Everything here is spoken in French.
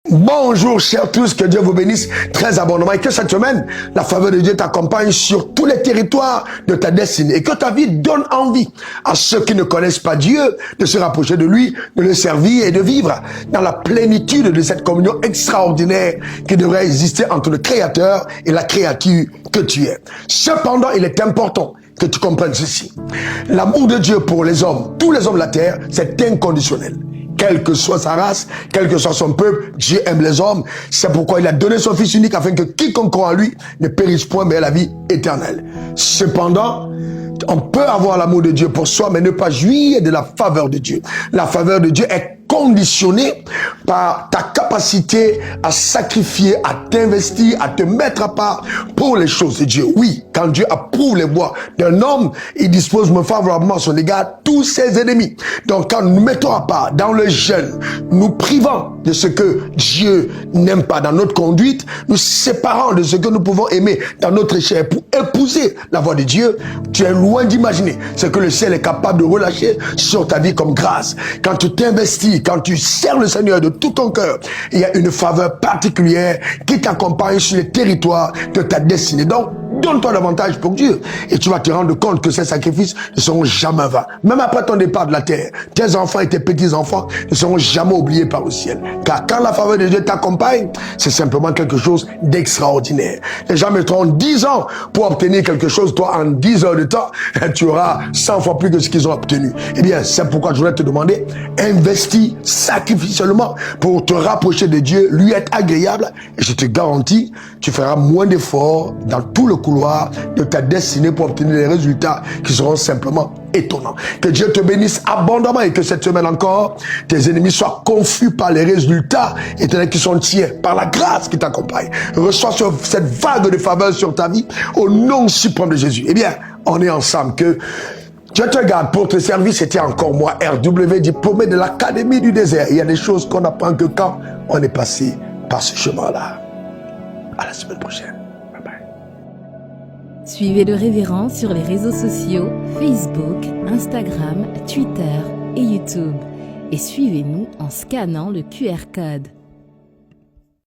Bonjour chers tous, que Dieu vous bénisse très abondamment et que cette semaine, la faveur de Dieu t'accompagne sur tous les territoires de ta destinée et que ta vie donne envie à ceux qui ne connaissent pas Dieu de se rapprocher de lui, de le servir et de vivre dans la plénitude de cette communion extraordinaire qui devrait exister entre le Créateur et la créature que tu es. Cependant, il est important que tu comprennes ceci. L'amour de Dieu pour les hommes, tous les hommes de la terre, c'est inconditionnel. Quelle que soit sa race, quel que soit son peuple, Dieu aime les hommes. C'est pourquoi il a donné son Fils unique afin que quiconque croit en lui ne périsse point, mais ait la vie éternelle. Cependant, on peut avoir l'amour de Dieu pour soi, mais ne pas jouir de la faveur de Dieu. La faveur de Dieu est conditionnée par ta capacité à sacrifier, à t'investir, à te mettre à part pour les choses de Dieu. Oui, quand Dieu approuve les voies d'un homme, il dispose favorablement à son égard tous ses ennemis. Donc quand nous nous mettons à part dans le jeûne, nous privant de ce que Dieu n'aime pas dans notre conduite, nous séparant de ce que nous pouvons aimer dans notre chair pour épouser la voie de Dieu, tu es loin d'imaginer ce que le ciel est capable de relâcher sur ta vie comme grâce. Quand tu t'investis, quand tu sers le Seigneur de tout ton cœur, il y a une faveur particulière qui t'accompagne sur les territoires de ta destinée. Donc, donne-toi davantage pour Dieu et tu vas te rendre compte que ces sacrifices ne seront jamais vains. Même après ton départ de la terre, tes enfants et tes petits-enfants ne seront jamais oubliés par le ciel. Car quand la faveur de Dieu t'accompagne, c'est simplement quelque chose d'extraordinaire. Les gens mettront 10 ans pour obtenir quelque chose. Toi, en 10 heures de temps, tu auras 100 fois plus que ce qu'ils ont obtenu. Eh bien, c'est pourquoi je voulais te demander, investis, sacrifie seulement pour te rapprocher de Dieu, lui être agréable. Et je te garantis, tu feras moins d'efforts dans tout le couloir de ta destinée pour obtenir des résultats qui seront simplement étonnants. Que Dieu te bénisse abondamment et que cette semaine encore, tes ennemis soient confus par les résultats éternels qui sont tiens, par la grâce qui t'accompagne. Reçois cette vague de faveur sur ta vie au nom suprême de Jésus. Eh bien, on est ensemble. Que Dieu te garde pour te servir. C'était encore moi, RW, diplômé de l'Académie du désert. Il y a des choses qu'on apprend que quand on est passé par ce chemin-là. À la semaine prochaine. Bye bye. Suivez le révérend sur les réseaux sociaux, Facebook, Instagram, Twitter et YouTube. Et suivez-nous en scannant le QR code.